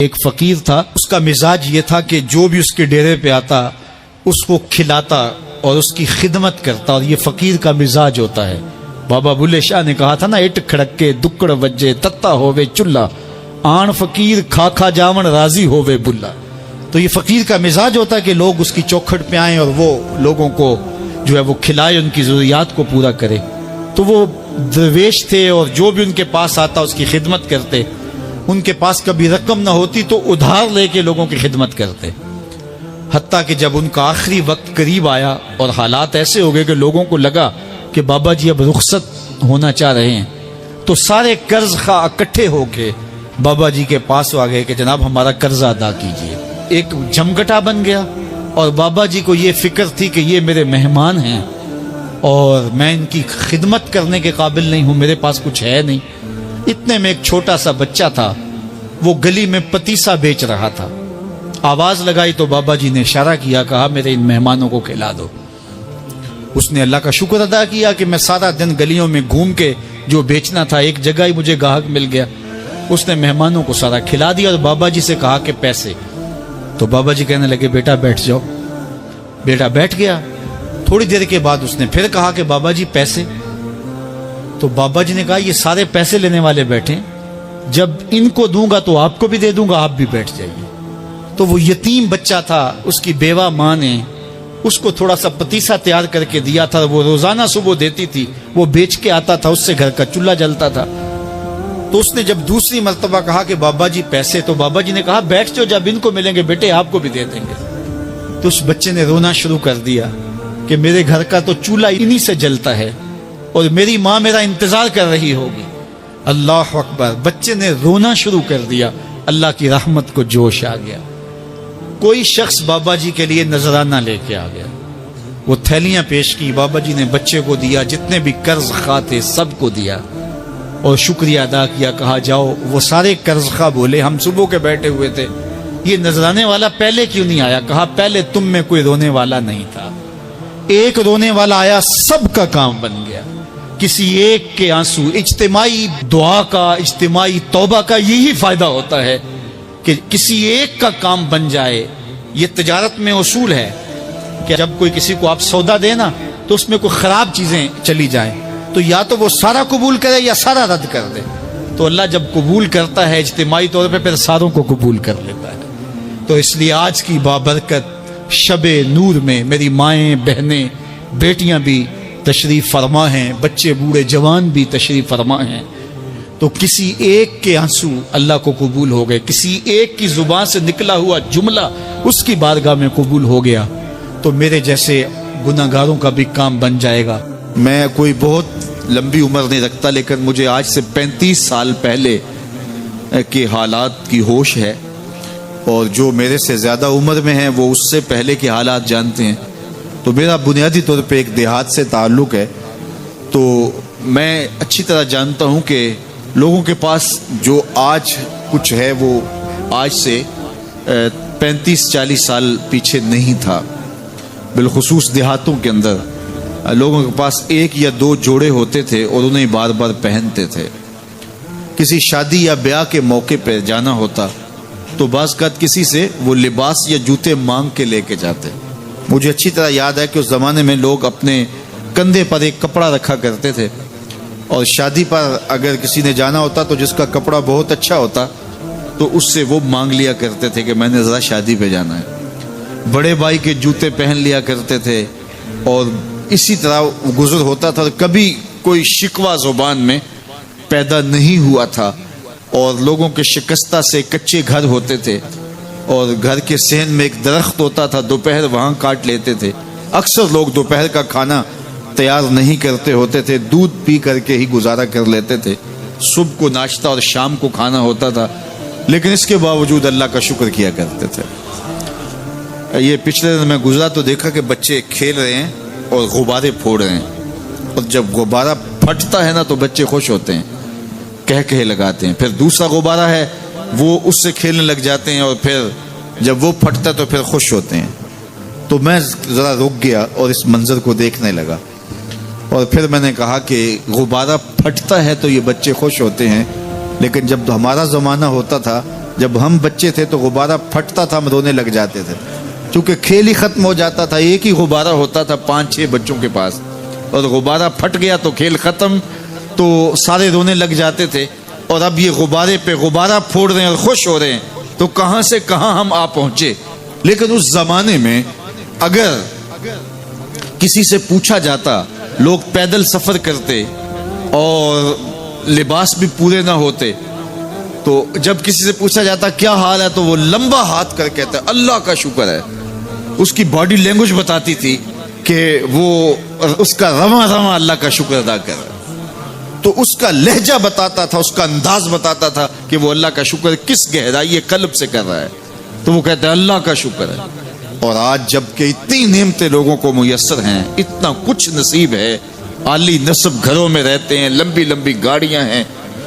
ایک فقیر تھا، اس کا مزاج یہ تھا کہ جو بھی اس کے ڈیرے پہ آتا اس کو کھلاتا اور اس کی خدمت کرتا، اور یہ فقیر کا مزاج ہوتا ہے۔ بابا بلے شاہ نے کہا تھا نا، اٹ کھڑکے دکڑ وجے تتا ہووے چلا، آن فقیر کھا کھا جاون راضی ہووے بلا۔ تو یہ فقیر کا مزاج ہوتا ہے کہ لوگ اس کی چوکھٹ پہ آئیں اور وہ لوگوں کو جو ہے وہ کھلائے، ان کی ضروریات کو پورا کرے۔ تو وہ درویش تھے اور جو بھی ان کے پاس آتا اس کی خدمت کرتے۔ ان کے پاس کبھی رقم نہ ہوتی تو ادھار لے کے لوگوں کی خدمت کرتے، حتیٰ کہ جب ان کا آخری وقت قریب آیا اور حالات ایسے ہو گئے کہ لوگوں کو لگا کہ بابا جی اب رخصت ہونا چاہ رہے ہیں، تو سارے قرض خواہ اکٹھے ہو کے بابا جی کے پاس آ گئے کہ جناب ہمارا قرضہ ادا کیجیے۔ ایک جمگٹا بن گیا، اور بابا جی کو یہ فکر تھی کہ یہ میرے مہمان ہیں اور میں ان کی خدمت کرنے کے قابل نہیں ہوں، میرے پاس کچھ ہے نہیں۔ اتنے میں ایک چھوٹا سا بچہ تھا، وہ گلی میں پتیسا بیچ رہا تھا۔ آواز لگائی تو بابا جی نے اشارہ کیا، کہا میرے ان مہمانوں کو کھلا دو۔ اس نے اللہ کا شکر ادا کیا کہ میں سارا دن گلیوں میں گھوم کے جو بیچنا تھا ایک جگہ ہی مجھے گاہک مل گیا۔ اس نے مہمانوں کو سارا کھلا دیا اور بابا جی سے کہا کہ پیسے۔ تو بابا جی کہنے لگے بیٹا بیٹھ جاؤ۔ بیٹا بیٹھ گیا۔ تھوڑی دیر کے بعد اس نے پھر کہا کہ بابا جی پیسے۔ تو بابا جی نے کہا یہ سارے پیسے لینے والے بیٹھے، جب ان کو دوں گا تو آپ کو بھی دے دوں گا، آپ بھی بیٹھ جائیے۔ تو وہ یتیم بچہ تھا، اس کی بیوہ ماں نے اس کو تھوڑا سا پتیسا تیار کر کے دیا تھا، وہ روزانہ صبح دیتی تھی، وہ بیچ کے آتا تھا، اس سے گھر کا چولہا جلتا تھا۔ تو اس نے جب دوسری مرتبہ کہا کہ بابا جی پیسے، تو بابا جی نے کہا بیٹھ جاؤ، جب ان کو ملیں گے بیٹے آپ کو بھی دے دیں گے۔ تو اس بچے نے رونا شروع کر دیا کہ میرے گھر کا تو چولہا انہی سے جلتا ہے اور میری ماں میرا انتظار کر رہی ہوگی۔ اللہ اکبر، بچے نے رونا شروع کر دیا۔ اللہ کی رحمت کو جوش آ گیا۔ کوئی شخص بابا جی کے لیے نذرانہ لے کے آ گیا، وہ تھیلیاں پیش کی، بابا جی نے بچے کو دیا، جتنے بھی قرض خواہ تھے سب کو دیا اور شکریہ ادا کیا، کہا جاؤ۔ وہ سارے قرض خواہ بولے ہم صبح کے بیٹھے ہوئے تھے، یہ نذرانے والا پہلے کیوں نہیں آیا؟ کہا پہلے تم میں کوئی رونے والا نہیں تھا، ایک رونے والا آیا، سب کا کام بن گیا۔ کسی ایک کے آنسو، اجتماعی دعا کا، اجتماعی توبہ کا یہی فائدہ ہوتا ہے کہ کسی ایک کا کام بن جائے۔ یہ تجارت میں اصول ہے کہ جب کوئی کسی کو آپ سودا دے نا تو اس میں کوئی خراب چیزیں چلی جائیں تو یا تو وہ سارا قبول کرے یا سارا رد کر دے۔ تو اللہ جب قبول کرتا ہے اجتماعی طور پہ پھر ساروں کو قبول کر لیتا ہے۔ تو اس لیے آج کی بابرکت شب نور میں میری مائیں، بہنیں، بیٹیاں بھی تشریف فرما ہیں، بچے بوڑھے جوان بھی تشریف فرما ہیں۔ تو کسی ایک کے آنسو اللہ کو قبول ہو گئے، کسی ایک کی زبان سے نکلا ہوا جملہ اس کی بارگاہ میں قبول ہو گیا، تو میرے جیسے گناہگاروں کا بھی کام بن جائے گا۔ میں کوئی بہت لمبی عمر نہیں رکھتا، لیکن مجھے آج سے 35 سال پہلے کے حالات کی ہوش ہے، اور جو میرے سے زیادہ عمر میں ہیں وہ اس سے پہلے کے حالات جانتے ہیں۔ تو میرا بنیادی طور پہ ایک دیہات سے تعلق ہے، تو میں اچھی طرح جانتا ہوں کہ لوگوں کے پاس جو آج کچھ ہے وہ آج سے 35-40 سال پیچھے نہیں تھا۔ بالخصوص دیہاتوں کے اندر لوگوں کے پاس ایک یا دو جوڑے ہوتے تھے اور انہیں بار بار پہنتے تھے۔ کسی شادی یا بیاہ کے موقع پہ جانا ہوتا تو بعض اوقات کسی سے وہ لباس یا جوتے مانگ کے لے کے جاتے۔ مجھے اچھی طرح یاد ہے کہ اس زمانے میں لوگ اپنے کندھے پر ایک کپڑا رکھا کرتے تھے، اور شادی پر اگر کسی نے جانا ہوتا تو جس کا کپڑا بہت اچھا ہوتا تو اس سے وہ مانگ لیا کرتے تھے کہ میں نے ذرا شادی پہ جانا ہے۔ بڑے بھائی کے جوتے پہن لیا کرتے تھے، اور اسی طرح گزر ہوتا تھا۔ کبھی کوئی شکوہ زبان میں پیدا نہیں ہوا تھا، اور لوگوں کے شکستہ سے کچے گھر ہوتے تھے، اور گھر کے صحن میں ایک درخت ہوتا تھا، دوپہر وہاں کاٹ لیتے تھے۔ اکثر لوگ دوپہر کا کھانا تیار نہیں کرتے ہوتے تھے، دودھ پی کر کے ہی گزارا کر لیتے تھے۔ صبح کو ناشتہ اور شام کو کھانا ہوتا تھا، لیکن اس کے باوجود اللہ کا شکر کیا کرتے تھے۔ یہ پچھلے دن میں گزرا تو دیکھا کہ بچے کھیل رہے ہیں اور غبارے پھوڑ رہے ہیں، اور جب غبارہ پھٹتا ہے نا تو بچے خوش ہوتے ہیں، کہہ لگاتے ہیں۔ پھر دوسرا غبارہ ہے وہ اس سے کھیلنے لگ جاتے ہیں، اور پھر جب وہ پھٹتا تو پھر خوش ہوتے ہیں۔ تو میں ذرا رک گیا اور اس منظر کو دیکھنے لگا، اور پھر میں نے کہا کہ غبارہ پھٹتا ہے تو یہ بچے خوش ہوتے ہیں، لیکن جب ہمارا زمانہ ہوتا تھا جب ہم بچے تھے تو غبارہ پھٹتا تھا، ہم رونے لگ جاتے تھے، چونکہ کھیل ہی ختم ہو جاتا تھا، ایک ہی غبارہ ہوتا تھا 5-6 بچوں کے پاس، اور غبارہ پھٹ گیا تو کھیل ختم، تو سارے رونے لگ جاتے تھے۔ اور اب یہ غبارے پہ غبارہ پھوڑ رہے ہیں اور خوش ہو رہے ہیں، تو کہاں سے کہاں ہم آ پہنچے۔ لیکن اس زمانے میں اگر کسی سے پوچھا جاتا، لوگ پیدل سفر کرتے اور لباس بھی پورے نہ ہوتے، تو جب کسی سے پوچھا جاتا کیا حال ہے تو وہ لمبا ہاتھ کر کہتا ہے اللہ کا شکر ہے۔ اس کی باڈی لینگویج بتاتی تھی کہ وہ اس کا رواں رواں اللہ کا شکر ادا کر رہا ہے، تو اس کا لہجہ بتاتا تھا، اس کا انداز بتاتا تھا کہ وہ اللہ کا شکر کس گہرائی قلب سے کر رہا ہے، تو وہ کہتا ہے اللہ کا شکر ہے۔ اور آج جب کہ اتنی نعمتیں لوگوں کو میسر ہیں، اتنا کچھ نصیب ہے، عالی نصب گھروں میں رہتے ہیں، لمبی لمبی گاڑیاں ہیں،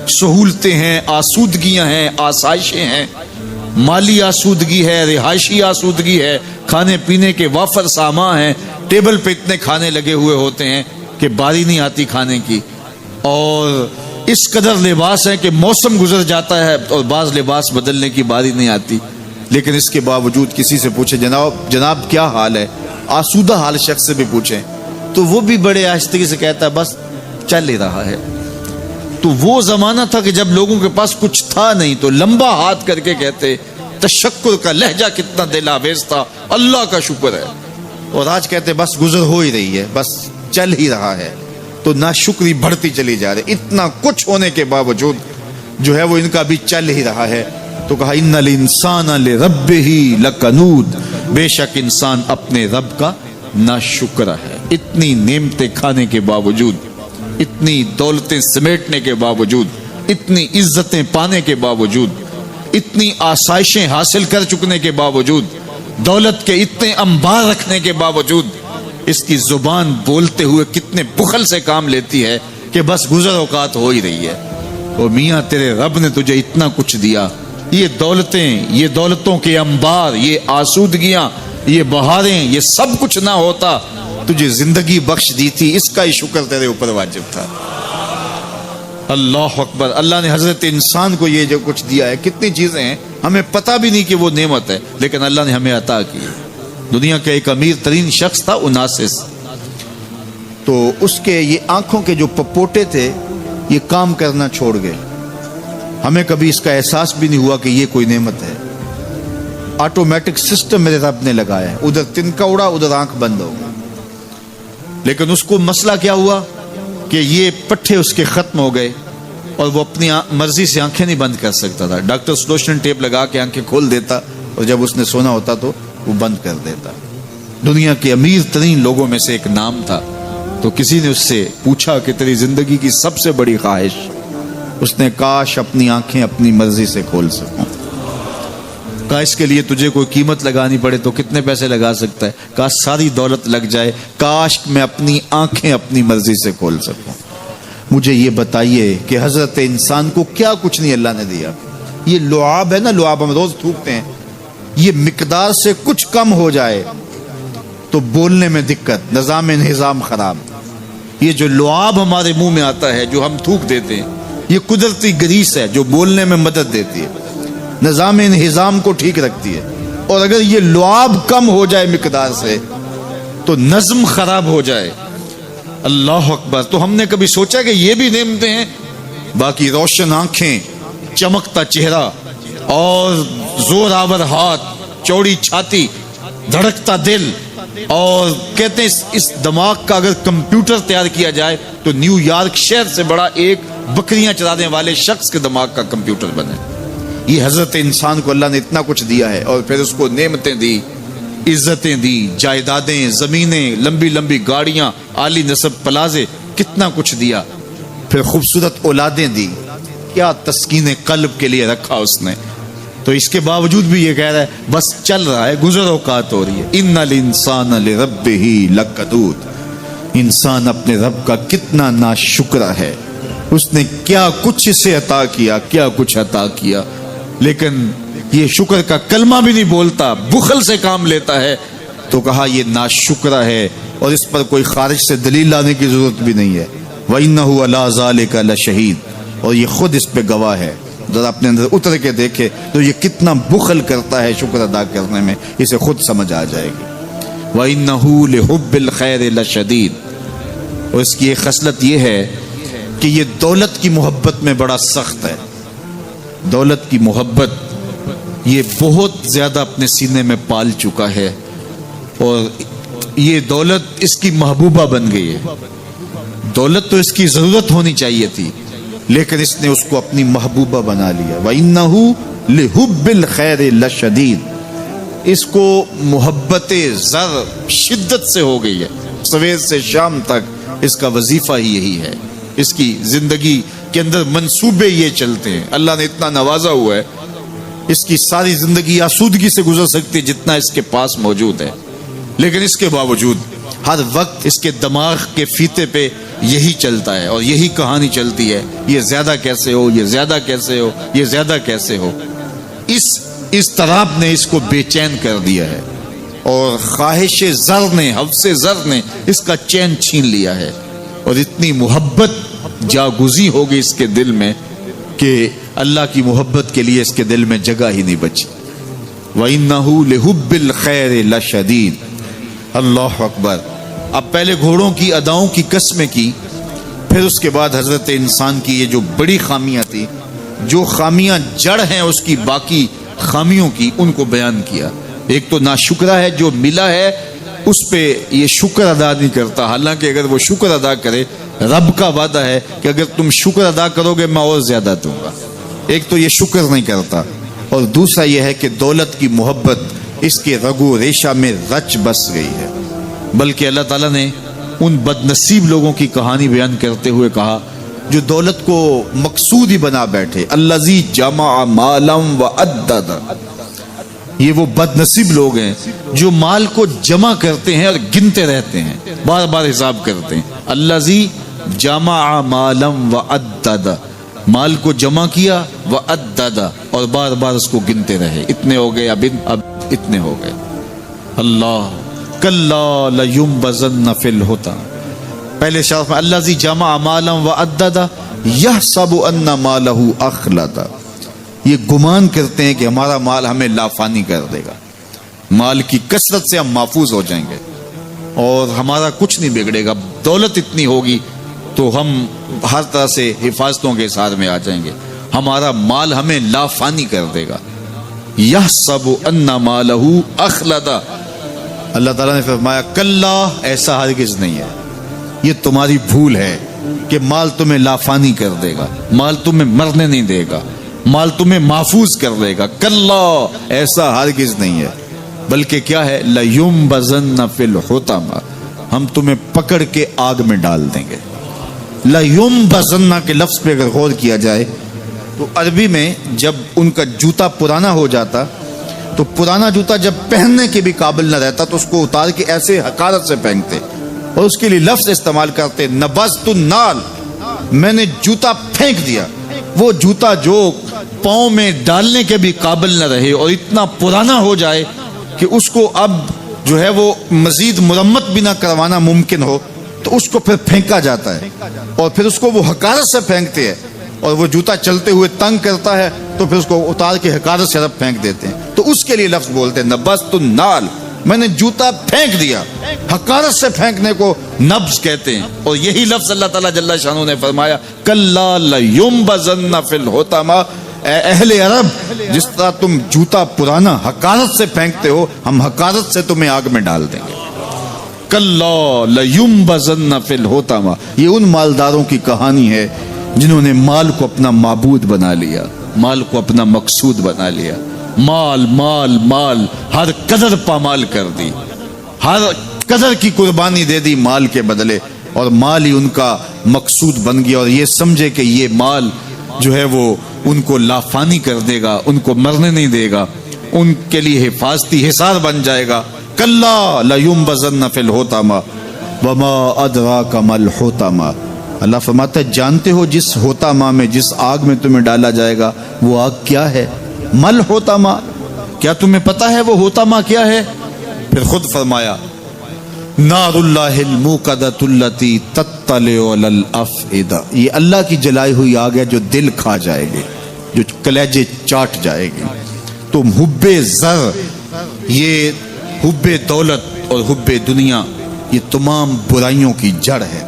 سہولتیں ہیں، آسودگیاں ہیں، آسائشیں ہیں، مالی آسودگی ہے، رہائشی آسودگی ہے، کھانے پینے کے وافر سامان ہیں، ٹیبل پہ اتنے کھانے لگے ہوئے ہوتے ہیں کہ باری نہیں آتی کھانے کی، اور اس قدر لباس ہے کہ موسم گزر جاتا ہے اور بعض لباس بدلنے کی باری نہیں آتی۔ لیکن اس کے باوجود کسی سے پوچھے جناب کیا حال ہے، آسودہ حال شخص سے بھی پوچھیں تو وہ بھی بڑے آہستگی سے کہتا ہے بس چل ہی رہا ہے۔ تو وہ زمانہ تھا کہ جب لوگوں کے پاس کچھ تھا نہیں تو لمبا ہاتھ کر کے کہتے، تشکر کا لہجہ کتنا دل آویز تھا، اللہ کا شکر ہے۔ اور آج کہتے بس گزر ہو ہی رہی ہے، بس چل ہی رہا ہے، تو ناشکری بڑھتی چلی جا رہی، اتنا کچھ ہونے کے باوجود جو ہے وہ ان کا بھی چل ہی رہا ہے۔ تو کہا ان الانسان لربہ لکنود، بے شک انسان اپنے رب کا ناشکر ہے۔ اتنی نعمتیں کھانے کے باوجود، اتنی دولتیں سمیٹنے کے باوجود، اتنی عزتیں پانے کے باوجود، اتنی آسائشیں حاصل کر چکنے کے باوجود، دولت کے اتنے انبار رکھنے کے باوجود، اس کی زبان بولتے ہوئے کتنے بخل سے کام لیتی ہے کہ بس گزر اوقات ہو ہی رہی ہے۔ او میاں تیرے رب نے تجھے اتنا کچھ دیا، یہ دولتیں، یہ دولتوں کے انبار، یہ آسودگیاں، یہ بہاریں، یہ سب کچھ نہ ہوتا، تجھے زندگی بخش دی تھی، اس کا ہی شکر تیرے اوپر واجب تھا۔ اللہ اکبر۔ اللہ نے حضرت انسان کو یہ جو کچھ دیا ہے، کتنی چیزیں ہیں ہمیں پتہ بھی نہیں کہ وہ نعمت ہے، لیکن اللہ نے ہمیں عطا کی۔ دنیا کا ایک امیر ترین شخص تھا اناسس، تو اس کے یہ آنکھوں کے جو پپوٹے تھے یہ کام کرنا چھوڑ گئے، ہمیں کبھی اس کا احساس بھی نہیں ہوا کہ یہ کوئی نعمت ہے۔ آٹومیٹک سسٹم میرے رب نے لگایا ہے، ادھر تنکا اڑا ادھر آنکھ بند ہو گئی، لیکن اس کو مسئلہ کیا ہوا کہ یہ پٹھے اس کے ختم ہو گئے اور وہ اپنی مرضی سے آنکھیں نہیں بند کر سکتا تھا۔ ڈاکٹر سلوشن ٹیپ لگا کے آنکھیں کھول دیتا اور جب اس نے سونا ہوتا تو وہ بند کر دیتا۔ دنیا کے امیر ترین لوگوں میں سے ایک نام تھا، تو کسی نے اس سے پوچھا کہ تیری زندگی کی سب سے بڑی خواہش؟ اس نے کاش اپنی آنکھیں اپنی مرضی سے کھول سکوں۔ کہا اس کے لیے تجھے کوئی قیمت لگانی پڑے تو کتنے پیسے لگا سکتا ہے؟ کہا ساری دولت لگ جائے، کاش میں اپنی آنکھیں اپنی مرضی سے کھول سکوں۔ مجھے یہ بتائیے کہ حضرت انسان کو کیا کچھ نہیں اللہ نے دیا۔ یہ لعاب ہے نا، لعاب ہم روز تھوکتے ہیں، یہ مقدار سے کچھ کم ہو جائے تو بولنے میں دقت، نظام انہضام خراب۔ یہ جو لعاب ہمارے منہ میں آتا ہے جو ہم تھوک دیتے ہیں، یہ قدرتی گریس ہے جو بولنے میں مدد دیتی ہے، نظام انہضام کو ٹھیک رکھتی ہے، اور اگر یہ لعاب کم ہو جائے مقدار سے تو نظم خراب ہو جائے۔ اللہ اکبر۔ تو ہم نے کبھی سوچا کہ یہ بھی نعمتیں ہیں؟ باقی روشن آنکھیں، چمکتا چہرہ اور زور آور ہاتھ، چوڑی چھاتی، دھڑکتا دل، اور کہتے ہیں اس دماغ کا اگر کمپیوٹر تیار کیا جائے تو نیو یارک شہر سے بڑا ایک بکریاں چرانے والے شخص کے دماغ کا کمپیوٹر بنے۔ یہ حضرت انسان کو اللہ نے اتنا کچھ دیا ہے، اور پھر اس کو نعمتیں دی، عزتیں دی، جائیدادیں، زمینیں، لمبی لمبی گاڑیاں، عالی نسب پلازے، کتنا کچھ دیا، پھر خوبصورت اولادیں دی، کیا تسکین قلب کے لیے رکھا اس نے۔ تو اس کے باوجود بھی یہ کہہ رہا ہے بس چل رہا ہے، گزر اوقات ہو رہی ہے۔ ان الانسان لربہ لکنود، انسان اپنے رب کا کتنا ناشکر ہے، اس نے کیا کچھ اسے عطا کیا، کیا کچھ عطا کیا، لیکن یہ شکر کا کلمہ بھی نہیں بولتا، بخل سے کام لیتا ہے۔ تو کہا یہ ناشکرہ ہے، اور اس پر کوئی خارج سے دلیل لانے کی ضرورت بھی نہیں ہے۔ وَإِنَّهُ عَلَىٰ ذَلِكَ لَشَهِيدٌ، اور یہ خود اس پہ گواہ ہے۔ ذرا اپنے اندر اتر کے دیکھے تو یہ کتنا بخل کرتا ہے شکر ادا کرنے میں، اسے خود سمجھ آ جائے گی۔ وَإِنَّهُ لِحُبِّ الْخَيْرِ لَشَدِيدٌ، اور اس کی ایک خصلت یہ ہے کہ یہ دولت کی محبت میں بڑا سخت ہے۔ دولت کی محبت یہ بہت زیادہ اپنے سینے میں پال چکا ہے، اور یہ دولت اس کی محبوبہ بن گئی ہے۔ دولت تو اس کی ضرورت ہونی چاہیے تھی، لیکن اس نے اس کو اپنی محبوبہ بنا لیا۔ وَإِنَّهُ لِحُبِّ الْخَيْرِ لَشَدِيدٌ، اس کو محبت زر شدت سے ہو گئی ہے۔ سویر سے شام تک اس کا وظیفہ ہی یہی ہے، اس کی زندگی کے اندر منصوبے یہ چلتے ہیں۔ اللہ نے اتنا نوازا ہوا ہے، اس کی ساری زندگی آسودگی سے گزر سکتی جتنا اس کے پاس موجود ہے، لیکن اس کے باوجود ہر وقت اس کے دماغ کے فیتے پہ یہی چلتا ہے اور یہی کہانی چلتی ہے، یہ زیادہ کیسے ہو، یہ زیادہ کیسے ہو، یہ زیادہ کیسے ہو۔ اس اضطراب نے اس کو بے چین کر دیا ہے، اور خواہش زر نے، حوث زر نے اس کا چین چھین لیا ہے، اور اتنی محبت جاگزی ہوگی اس کے دل میں کہ اللہ کی محبت کے لیے اس کے دل میں جگہ ہی نہیں بچی۔ وَإِنَّهُ لِحُبِّ الْخَيْرِ لَشَدِيدٌ، اللہ اکبر۔ اب پہلے گھوڑوں کی اداؤں کی قسمیں کی، پھر اس کے بعد حضرت انسان کی یہ جو بڑی خامیاں تھی، جو خامیاں جڑ ہیں اس کی باقی خامیوں کی، ان کو بیان کیا۔ ایک تو ناشکرہ ہے، جو ملا ہے اس پہ یہ شکر ادا نہیں کرتا، حالانکہ اگر وہ شکر ادا کرے، رب کا وعدہ ہے کہ اگر تم شکر ادا کرو گے میں اور زیادہ دوں گا۔ ایک تو یہ شکر نہیں کرتا، اور دوسرا یہ ہے کہ دولت کی محبت اس کے رگو ریشہ میں رچ بس گئی ہے۔ بلکہ اللہ تعالیٰ نے ان بد نصیب لوگوں کی کہانی بیان کرتے ہوئے کہا جو دولت کو مقصود ہی بنا بیٹھے، الذی جمع مالا وعدد، یہ وہ بد نصیب لوگ ہیں جو مال کو جمع کرتے ہیں اور گنتے رہتے ہیں، بار بار حساب کرتے ہیں۔ الذی جمع مالا وعدد، مال کو جمع کیا، وعدد، اور بار بار اس کو گنتے رہے، اتنے ہو گئے، اب اتنے ہو گئے۔ اللہ کلا لینبذن فی الحطام، پہلے شرف میں الذی جمع مالا وعدد یحسب ان مالہ اخلد، یہ گمان کرتے ہیں کہ ہمارا مال ہمیں لافانی کر دے گا، مال کی کثرت سے ہم محفوظ ہو جائیں گے اور ہمارا کچھ نہیں بگڑے گا، دولت اتنی ہوگی تو ہم ہر طرح سے حفاظتوں کے ساتھ میں آ جائیں گے، ہمارا مال ہمیں لافانی کر دے گا۔ یحسب ان مالہ اخلد، اللہ تعالیٰ نے فرمایا کلا، ایسا ہرگز نہیں ہے، یہ تمہاری بھول ہے کہ مال تمہیں لافانی کر دے گا، مال تمہیں مرنے نہیں دے گا، مال تمہیں محفوظ کر دے گا۔ کلا، ایسا ہرگز نہیں ہے، بلکہ کیا ہے، لَيُنبَذَنَّ فِي الْحُطَمَةِ، ہم تمہیں پکڑ کے آگ میں ڈال دیں گے۔ لَيُنبَذَنَّ کے لفظ پہ اگر غور کیا جائے تو عربی میں جب ان کا جوتا پرانا ہو جاتا تو پرانا جوتا جب پہننے کے بھی قابل نہ رہتا تو اس کو اتار کے ایسے حقارت سے پھینکتے، اور اس کے لیے لفظ استعمال کرتے نبذت النال، میں نے جوتا پھینک دیا۔ وہ جوتا جو پاؤں میں ڈالنے کے بھی قابل نہ رہے اور اتنا پرانا ہو جائے کہ اس کو اب جو ہے وہ مزید مرمت بھی نہ کروانا ممکن ہو، تو اس کو پھر پھینکا جاتا ہے، اور پھر اس کو وہ حقارت سے پھینکتے ہیں، اور وہ جوتا چلتے ہوئے تنگ کرتا ہے تو پھر اس کو اتار کے حقارت سے رب پھینک دیتے ہیں، تو اس کے لیے لفظ بولتے ہیں نبذت النال، میں نے جوتا پھینک دیا، حقارت سے پھینکنے کو نبض کہتے ہیں۔ اور یہی لفظ اللہ تعالیٰ جل شانہ نے فرمایا کلا لینبذن فی الحطمہ، اے اہل عرب، جس طرح تم جوتا پرانا حقارت سے پھینکتے ہو، ہم حقارت سے تمہیں آگ میں ڈال دیں گے۔ کلا لینبذن فی الحطمہ، یہ ان مالداروں کی کہانی ہے جنہوں نے مال کو اپنا معبود بنا لیا، مال کو اپنا مقصود بنا لیا، مال مال مال، ہر قدر پامال کر دی، ہر قدر کی قربانی دے دی مال کے بدلے، اور مال ہی ان کا مقصود بن گیا، اور یہ سمجھے کہ یہ مال جو ہے وہ ان کو لافانی کر دے گا، ان کو مرنے نہیں دے گا، ان کے لیے حفاظتی حصار بن جائے گا۔ کلا لینبذن فی الحطمہ وما ادراک ما الحطمہ، اللہ فرماتا ہے جانتے ہو جس حطمہ میں، جس آگ میں تمہیں ڈالا جائے گا وہ آگ کیا ہے؟ مل حطمہ، کیا تمہیں پتا ہے وہ حطمہ کیا ہے؟ پھر خود فرمایا نار اللہ الموقدۃ التی تطلع علی الافئدہ، یہ اللہ کی جلائی ہوئی آگ ہے جو دل کھا جائے گی۔ جو کلیجے چاٹ جائے گی۔ تو حب زر، یہ حب دولت اور حب دنیا، یہ تمام برائیوں کی جڑ ہے۔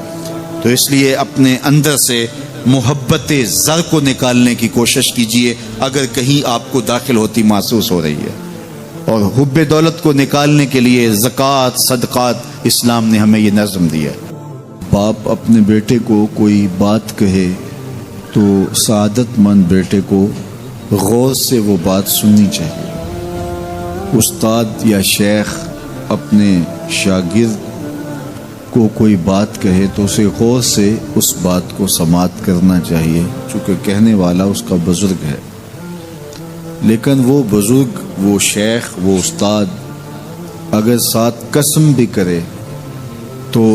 تو اس لیے اپنے اندر سے محبت زر کو نکالنے کی کوشش کیجئے اگر کہیں آپ کو داخل ہوتی محسوس ہو رہی ہے، اور حب دولت کو نکالنے کے لیے زکوٰۃ صدقات اسلام نے ہمیں یہ نظم دیا ہے۔ باپ اپنے بیٹے کو کوئی بات کہے تو سعادت مند بیٹے کو غور سے وہ بات سننی چاہیے۔ استاد یا شیخ اپنے شاگرد کو کوئی بات کہے تو اسے غور سے اس بات کو سماعت کرنا چاہیے، چونکہ کہنے والا اس کا بزرگ ہے۔ لیکن وہ بزرگ، وہ شیخ، وہ استاد اگر ساتھ قسم بھی کرے تو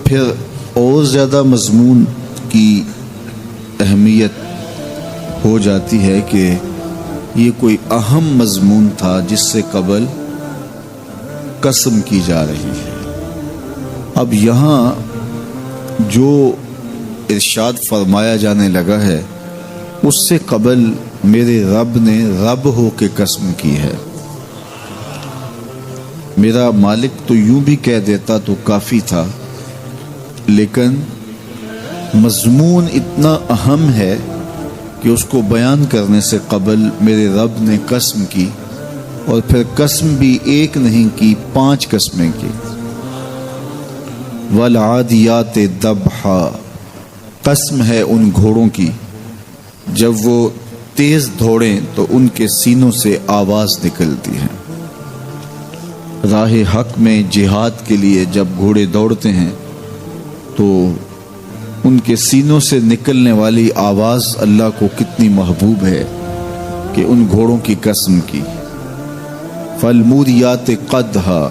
پھر اور زیادہ مضمون کی اہمیت ہو جاتی ہے کہ یہ کوئی اہم مضمون تھا جس سے قبل قسم کی جا رہی ہے۔ اب یہاں جو ارشاد فرمایا جانے لگا ہے اس سے قبل میرے رب نے رب ہو کے قسم کی ہے۔ میرا مالک تو یوں بھی کہہ دیتا تو کافی تھا، لیکن مضمون اتنا اہم ہے کہ اس کو بیان کرنے سے قبل میرے رب نے قسم کی، اور پھر قسم بھی ایک نہیں کی، 5 قسمیں کی۔ والعادیات ضبحا، قسم ہے ان گھوڑوں کی جب وہ تیز دوڑیں تو ان کے سینوں سے آواز نکلتی ہے۔ راہ حق میں جہاد کے لیے جب گھوڑے دوڑتے ہیں تو ان کے سینوں سے نکلنے والی آواز اللہ کو کتنی محبوب ہے کہ ان گھوڑوں کی قسم کی۔ فالموریات قدحا،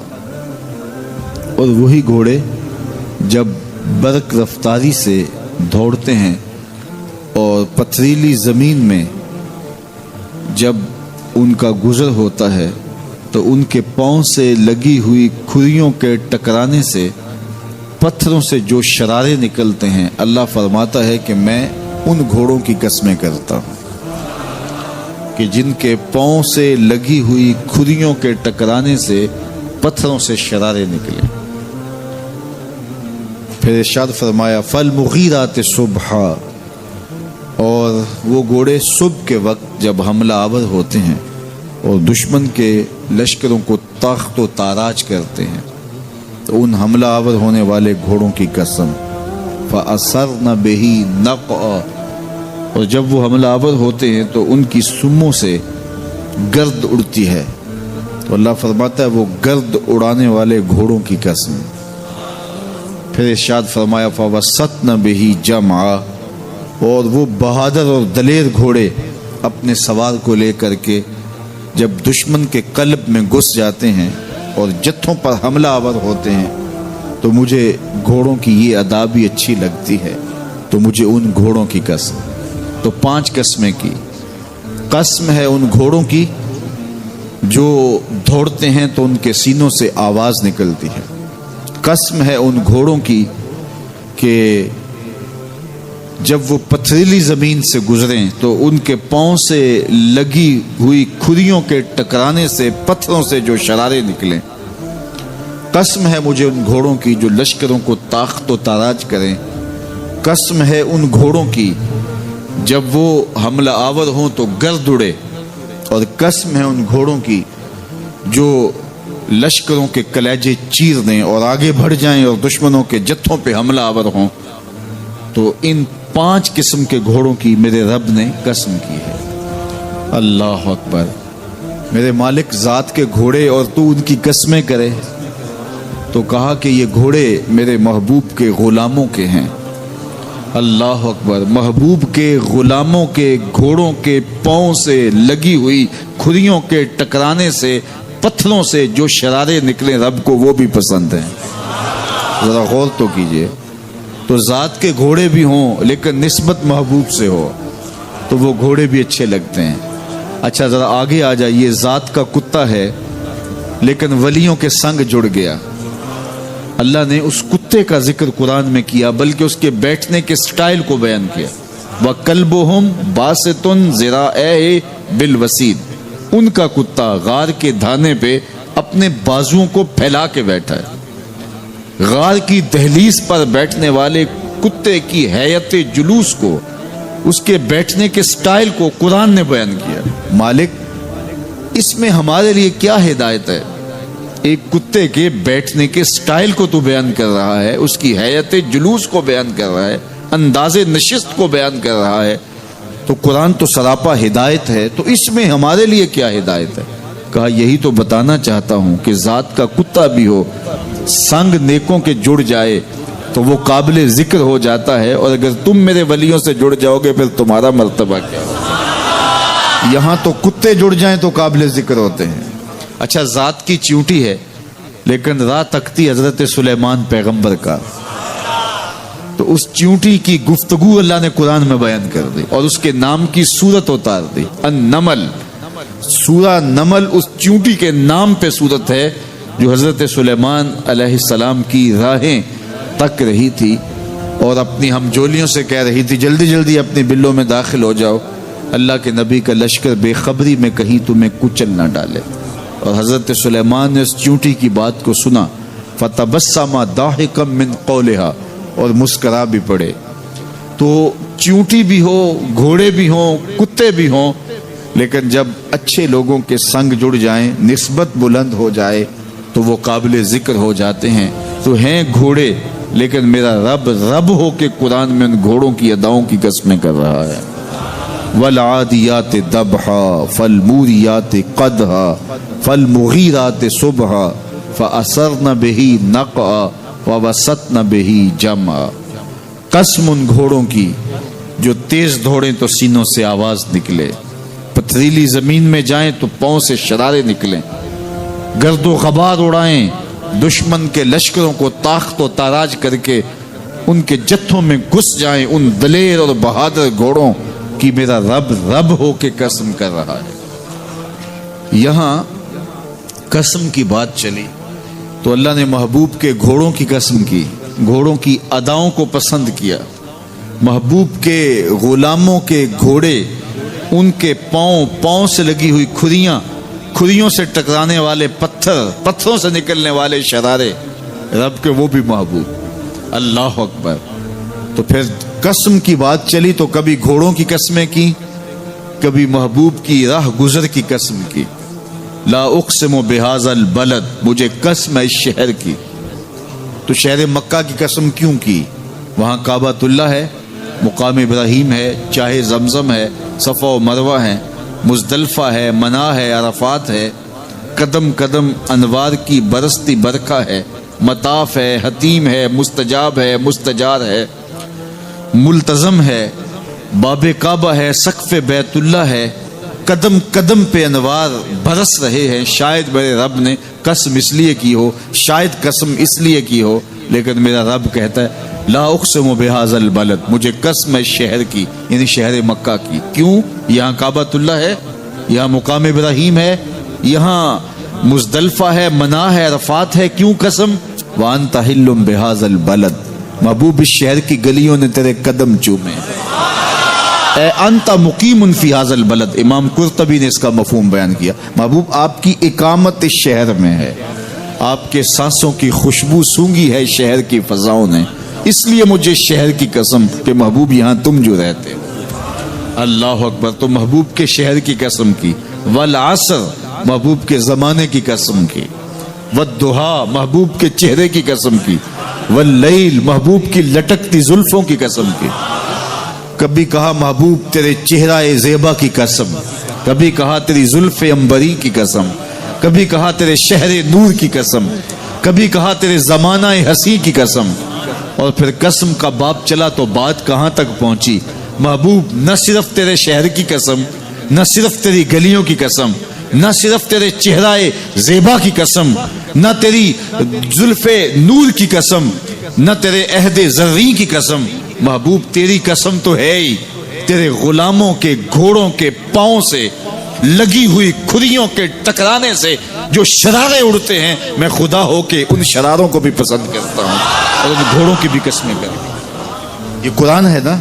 اور وہی گھوڑے جب برق رفتاری سے دوڑتے ہیں اور پتھریلی زمین میں جب ان کا گزر ہوتا ہے تو ان کے پاؤں سے لگی ہوئی کھریوں کے ٹکرانے سے پتھروں سے جو شرارے نکلتے ہیں، اللہ فرماتا ہے کہ میں ان گھوڑوں کی قسمیں کرتا ہوں کہ جن کے پاؤں سے لگی ہوئی کھریوں کے ٹکرانے سے پتھروں سے شرارے نکلے۔ پھر ارشاد فرمایا فالمغیرات صبحا، اور وہ گھوڑے صبح کے وقت جب حملہ آور ہوتے ہیں اور دشمن کے لشکروں کو تاخت و تاراج کرتے ہیں تو ان حملہ آور ہونے والے گھوڑوں کی قسم۔ فَأَثَرْنَ بِهِ نَقْعًا، اور جب وہ حملہ آور ہوتے ہیں تو ان کی سموں سے گرد اڑتی ہے، تو اللہ فرماتا ہے وہ گرد اڑانے والے گھوڑوں کی قسم۔ پھر ارشاد فرمایا فَوَسَّطْنَ بِهِ جَمْعًا، اور وہ بہادر اور دلیر گھوڑے اپنے سوار کو لے کر کے جب دشمن کے قلب میں گھس جاتے ہیں اور جتھوں پر حملہ آور ہوتے ہیں تو مجھے گھوڑوں کی یہ ادا بھی اچھی لگتی ہے، تو مجھے ان گھوڑوں کی قسم۔ تو 5 قسمیں کی۔ قسم ہے ان گھوڑوں کی جو دوڑتے ہیں تو ان کے سینوں سے آواز نکلتی ہے۔ قسم ہے ان گھوڑوں کی کہ جب وہ پتھریلی زمین سے گزریں تو ان کے پاؤں سے لگی ہوئی کھریوں کے ٹکرانے سے پتھروں سے جو شرارے نکلیں۔ قسم ہے مجھے ان گھوڑوں کی جو لشکروں کو تاخت و تاراج کریں۔ قسم ہے ان گھوڑوں کی جب وہ حملہ آور ہوں تو گرد اڑے، اور قسم ہے ان گھوڑوں کی جو لشکروں کے کلیجے چیر دیں اور آگے بڑھ جائیں اور دشمنوں کے جتھوں پہ حملہ آور ہوں۔ تو ان 5 قسم کے گھوڑوں کی میرے رب نے قسم کی ہے۔ اللہ اکبر، میرے مالک ذات کے گھوڑے اور تو ان کی قسمیں کرے، تو کہا کہ یہ گھوڑے میرے محبوب کے غلاموں کے ہیں۔ اللہ اکبر، محبوب کے غلاموں کے گھوڑوں کے پاؤں سے لگی ہوئی کھریوں کے ٹکرانے سے پتھروں سے جو شرارے نکلے رب کو وہ بھی پسند ہیں۔ ذرا غور تو کیجئے، تو ذات کے گھوڑے بھی ہوں لیکن نسبت محبوب سے ہو تو وہ گھوڑے بھی اچھے لگتے ہیں۔ اچھا ذرا آگے آ جائیے، ذات کا کتا ہے لیکن ولیوں کے سنگ جڑ گیا۔ اللہ نے اس کتے کا ذکر قرآن میں کیا، بلکہ اس کے بیٹھنے کے سٹائل کو بیان کیا۔ وَكَلْبُهُمْ بَاسِطٌ ذِرَاعَيْهِ بِالْوَسِيدِ، ان کا کتا غار کے دھانے پہ اپنے بازوؤں کو پھیلا کے بیٹھا ہے۔ غار کی دہلیز پر بیٹھنے والے کتے کی حیت جلوس کو، اس کے بیٹھنے کے سٹائل کو قرآن نے بیان کیا۔ مالک اس میں ہمارے لیے کیا ہدایت ہے؟ ایک کتے کے بیٹھنے کے سٹائل کو تو بیان کر رہا ہے، اس کی حیت جلوس کو بیان کر رہا ہے، انداز نشست کو بیان کر رہا ہے، تو قرآن تو سراپا ہدایت ہے، تو اس میں ہمارے لیے کیا ہدایت ہے؟ کہا یہی تو بتانا چاہتا ہوں کہ ذات کا کتا بھی ہو، سنگ نیکوں کے جڑ جائے تو وہ قابل ذکر ہو جاتا ہے، اور اگر تم میرے ولیوں سے جڑ جاؤ گے پھر تمہارا مرتبہ کیا ہوگا؟ یہاں تو کتے جڑ جائیں تو قابل ذکر ہوتے ہیں۔ اچھا ذات کی چیونٹی ہے لیکن راہ تکتی حضرت سلیمان پیغمبر کا، تو اس چیونٹی کی گفتگو اللہ نے قرآن میں بیان کر دی اور اس کے نام کی صورت اتار دی۔ النمل، سورہ نمل اس چیونٹی کے نام پہ صورت ہے جو حضرت سلیمان علیہ السلام کی راہیں تک رہی تھی اور اپنی ہمجولیوں سے کہہ رہی تھی جلدی جلدی اپنی بلوں میں داخل ہو جاؤ، اللہ کے نبی کا لشکر بے خبری میں کہیں تمہیں کچل نہ ڈالے۔ اور حضرت سلیمان نے اس چیونٹی کی بات کو سنا، فتبسم ضاحکا من قولها، اور مسکرا بھی پڑے۔ تو چیونٹی بھی ہو، گھوڑے بھی ہوں، کتے بھی ہوں، لیکن جب اچھے لوگوں کے سنگ جڑ جائیں، نسبت بلند ہو جائے تو وہ قابل ذکر ہو جاتے ہیں۔ تو ہیں گھوڑے لیکن میرا رب رب ہو کے قرآن میں ان گھوڑوں کی اداؤں کی قسمیں کر رہا ہے۔ والعادیات ضبحا فالموریات قدحا فالمغیرات صبحا فاثرن به نقعا ووسطن به جمعا۔ قسم ان گھوڑوں کی جو تیز دوڑیں تو سینوں سے آواز نکلے، پتھریلی زمین میں جائیں تو پاؤں سے شرارے نکلیں، گرد و غبار اڑائیں، دشمن کے لشکروں کو تاخت و تاراج کر کے ان کے جتھوں میں گھس جائیں، ان دلیر اور بہادر گھوڑوں کی میرا رب رب ہو کے قسم کر رہا ہے۔ یہاں قسم کی بات چلی تو اللہ نے محبوب کے گھوڑوں کی قسم کی، گھوڑوں کی اداؤں کو پسند کیا۔ محبوب کے غلاموں کے گھوڑے، ان کے پاؤں سے لگی ہوئی کھریوں سے ٹکرانے والے پتھروں سے نکلنے والے شرارے، رب کے وہ بھی محبوب۔ اللہ اکبر۔ تو پھر قسم کی بات چلی تو کبھی گھوڑوں کی قسمیں کی، کبھی محبوب کی راہ گزر کی قسم کی۔ لا اقسم بہذا البلد، مجھے قسم ہے اس شہر کی۔ تو شہر مکہ کی قسم کیوں کی؟ وہاں کعبۃ اللہ ہے، مقام ابراہیم ہے، چاہے زمزم ہے، صفا و مروہ ہے، مزدلفہ ہے، منا ہے، عرفات ہے، قدم قدم انوار کی برستی برکھا ہے، مطاف ہے، حتیم ہے، مستجاب ہے، مستجار ہے، ملتزم ہے، باب کعبہ ہے، سقف بیت اللہ ہے، قدم قدم پہ انوار برس رہے ہیں۔ شاید میرے رب نے قسم اس لیے کی ہو، شاید قسم اس لیے کی ہو، لیکن میرا رب کہتا ہے لا اقسم بہذا البلد، مجھے قسم ہے شہر کی، یعنی شہر مکہ کی۔ کیوں؟ یہاں کعبۃ اللہ ہے، یہاں مقام ابراہیم ہے، یہاں مزدلفہ ہے، منا ہے، عرفات ہے۔ کیوں قسم؟ وانت حل بہذا البلد، محبوب اس شہر کی گلیوں نے تیرے قدم چومے۔ اے انت مقیم فی ھذا البلد، امام قرطبی نے اس کا مفہوم بیان کیا۔ محبوب آپ کی اقامت اس شہر میں ہے، آپ کے سانسوں کی خوشبو سونگی ہے شہر کی فضاؤں نے، اس لیے مجھے شہر کی قسم کہ محبوب یہاں تم جو رہتے ہو۔ اللہ اکبر۔ تو محبوب کے شہر کی قسم کی، والعصر، محبوب کے زمانے کی قسم کی، والضحیٰ، محبوب کے چہرے کی قسم کی، واللیل، محبوب کی لٹکتی زلفوں کی قسم کی۔ کبھی کہا محبوب تیرے چہرہ زیبا کی قسم، کبھی کہا تیری زلف عنبری کی قسم، کبھی کہا تیرے شہر نور کی قسم، کبھی کہا تیرے زمانہ ہنسی کی قسم۔ اور پھر قسم کا باب چلا تو بات کہاں تک پہنچی؟ محبوب نہ صرف تیرے شہر کی قسم، نہ صرف تیری گلیوں کی قسم، نہ صرف تیرے چہرہ زیبا کی قسم، نہ تیری زلف نور کی قسم، نہ تیرے عہد زرعی کی قسم، محبوب تیری قسم تو ہے ہی تیرے غلاموں کے گھوڑوں کے پاؤں سے لگی ہوئی کھریوں کے ٹکرانے سے جو شرارے اڑتے ہیں، میں خدا ہو کے ان شراروں کو بھی پسند کرتا ہوں اور ان گھوڑوں کی بھی قسمیں کرتا ہوں۔ یہ قرآن ہے نا،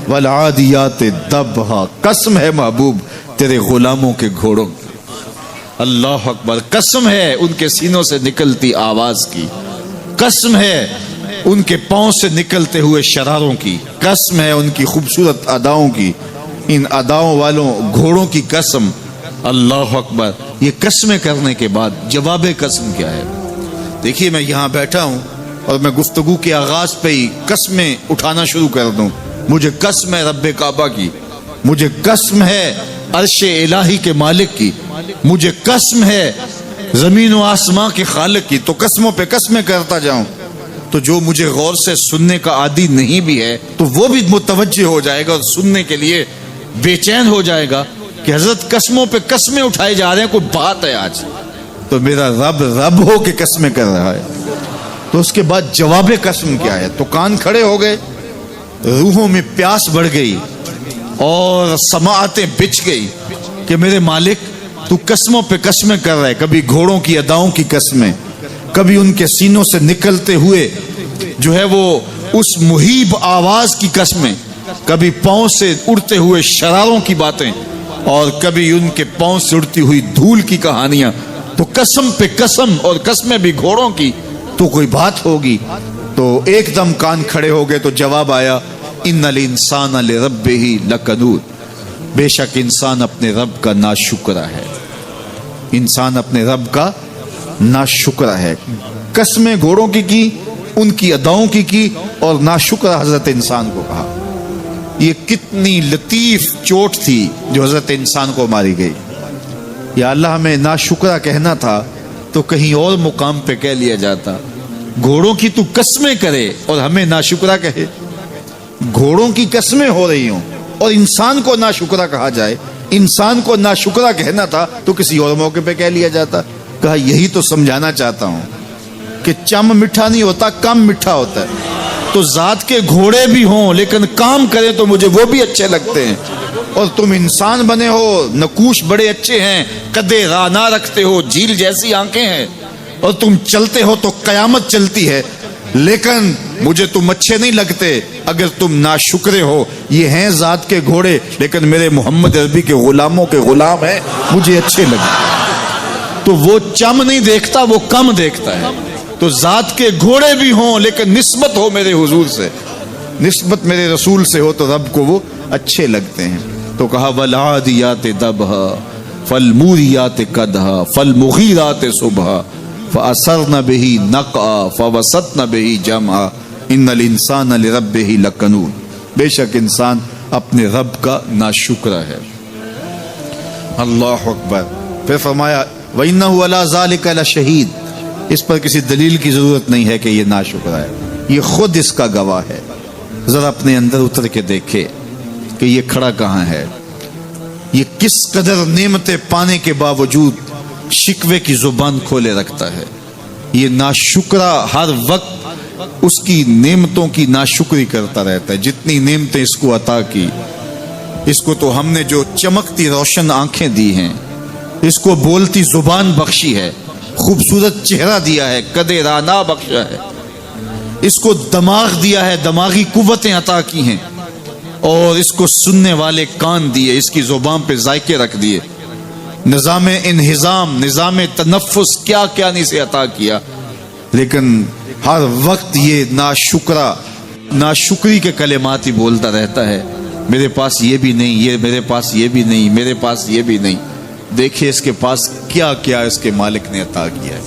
والعادیات ضبحا، قسم ہے محبوب تیرے غلاموں کے گھوڑوں کی، اللہ اکبر، قسم ہے ان کے سینوں سے نکلتی آواز کی، قسم ہے ان کے پاؤں سے نکلتے ہوئے شراروں کی، قسم ہے ان کی خوبصورت اداؤں کی، ان اداؤں والوں گھوڑوں کی قسم، اللہ اکبر۔ یہ قسمیں کرنے کے بعد جواب قسم کیا ہے؟ دیکھیے میں یہاں بیٹھا ہوں اور میں گفتگو کے آغاز پہ ہی قسمیں اٹھانا شروع کر دوں، مجھے قسم ہے رب کعبہ کی، مجھے قسم ہے عرش الہی کے مالک کی، مجھے قسم ہے زمین و آسمان کے خالق کی، تو قسموں پہ قسمیں کرتا جاؤں تو جو مجھے غور سے سننے کا عادی نہیں بھی ہے تو وہ بھی متوجہ ہو جائے گا اور سننے کے لیے بے چین ہو جائے گا کہ حضرت قسموں پہ قسمیں اٹھائے جا رہے ہیں، کوئی بات ہے آج تو میرا رب رب ہو کے قسمیں کر رہا ہے۔ تو اس کے بعد جواب قسم کیا ہے؟ تو کان کھڑے ہو گئے، روحوں میں پیاس بڑھ گئی اور سماعتیں بچ گئی کہ میرے مالک تو قسموں پہ قسمیں کر رہا ہے، کبھی گھوڑوں کی اداؤں کی قسمیں، کبھی ان کے سینوں سے نکلتے ہوئے جو ہے وہ اس مہیب آواز کی قسمیں، کبھی پاؤں سے اڑتے ہوئے شراروں کی باتیں، اور کبھی ان کے پاؤں سے اڑتی ہوئی دھول کی کہانیاں، تو قسم پہ قسم، اور قسمیں بھی گھوڑوں کی، تو کوئی بات ہوگی۔ تو ایک دم کان کھڑے ہو گئے تو جواب آیا، ان الانسان لربہ لکنود، بے شک انسان اپنے رب کا ناشکرا ہے، انسان اپنے رب کا ناشکرا ہے۔ قسمیں گھوڑوں کی ان کی اداؤں کی اور ناشکرا حضرت انسان کو کہا۔ یہ کتنی لطیف چوٹ تھی جو حضرت انسان کو ماری گئی۔ یا اللہ ہمیں ناشکرا کہنا تھا تو کہیں اور مقام پہ کہہ لیا جاتا، گھوڑوں کی تو قسمیں کرے اور ہمیں ناشکرا کہے، گھوڑوں کی قسمیں ہو رہی ہوں اور انسان کو ناشکرا کہا جائے، انسان کو ناشکرا کہنا تھا تو کسی اور موقع پہ کہہ لیا جاتا۔ کہا یہی تو سمجھانا چاہتا ہوں کہ چم میٹھا نہیں ہوتا، کم میٹھا ہوتا ہے۔ تو ذات کے گھوڑے بھی ہوں لیکن کام کریں تو مجھے وہ بھی اچھے لگتے ہیں، اور تم انسان بنے ہو، نقوش بڑے اچھے ہیں، قدے رانا رکھتے ہو، جھیل جیسی آنکھیں ہیں، اور تم چلتے ہو تو قیامت چلتی ہے، لیکن مجھے تم اچھے نہیں لگتے اگر تم ناشکرے ہو۔ یہ ہیں ذات کے گھوڑے لیکن میرے محمد عربی کے غلاموں کے غلام ہیں، مجھے اچھے لگتے۔ تو وہ چم نہیں دیکھتا، وہ کم دیکھتا ہے۔ تو ذات کے گھوڑے بھی ہوں لیکن نسبت ہو میرے حضور سے، نسبت میرے رسول سے ہو تو رب کو وہ اچھے لگتے ہیں۔ تو کہا والعادیات ضبحا فالموریات قدحا فالمغیرات صبحا فاثرن به نقعا فوسطن به جمعا ان الانسان لربہ لکنود، بے شک انسان اپنے رب کا ناشکرا ہے۔ اللہ اکبر۔ پھر فرمایا وَإِنَّهُ عَلَى ذَلِكَ لَشَهِيدٌ، اس پر کسی دلیل کی ضرورت نہیں ہے کہ یہ ناشکرا ہے، یہ خود اس کا گواہ ہے۔ ذرا اپنے اندر اتر کے دیکھے کہ یہ کھڑا کہاں ہے، یہ کس قدر نعمتیں پانے کے باوجود شکوے کی زبان کھولے رکھتا ہے۔ یہ ناشکرا ہر وقت اس کی نعمتوں کی ناشکری کرتا رہتا ہے۔ جتنی نعمتیں اس کو عطا کی، اس کو تو ہم نے جو چمکتی روشن آنکھیں دی ہیں، اس کو بولتی زبان بخشی ہے، خوبصورت چہرہ دیا ہے، قدے رانا بخشا ہے، اس کو دماغ دیا ہے، دماغی قوتیں عطا کی ہیں، اور اس کو سننے والے کان دیے، اس کی زبان پہ ذائقے رکھ دیے، نظام انہضام، نظام تنفس، کیا کیا نہیں سے عطا کیا، لیکن ہر وقت یہ ناشکری کے کلمات ہی بولتا رہتا ہے۔ میرے پاس یہ بھی نہیں، یہ میرے پاس یہ بھی نہیں، میرے پاس یہ بھی نہیں۔ دیکھیں اس کے پاس کیا کیا اس کے مالک نے عطا کیا ہے۔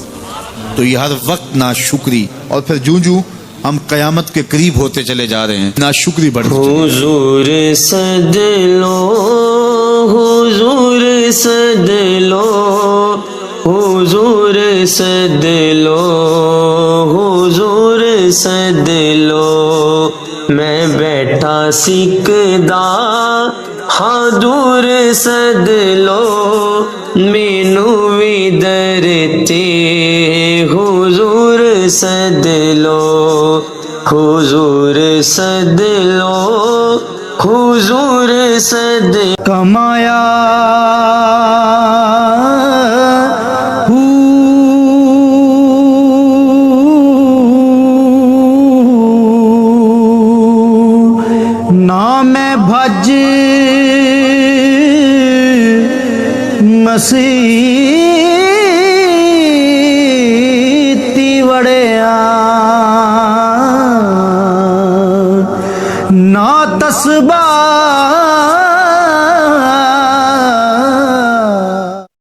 تو یہ ہر وقت ناشکری، اور پھر جوں ہم قیامت کے قریب ہوتے چلے جا رہے ہیں ناشکری بڑھتی چلی۔ حضور صد لو، حضور صد لو، حضور صد لو، حضور صد لو، میں بیٹھا سکدا ہاں دور صد لو، مینو بھی درتے حضور صد لو، حضور صد لو، حضور صد کمایا میں بھج مسیتی وڑیا نا تسبا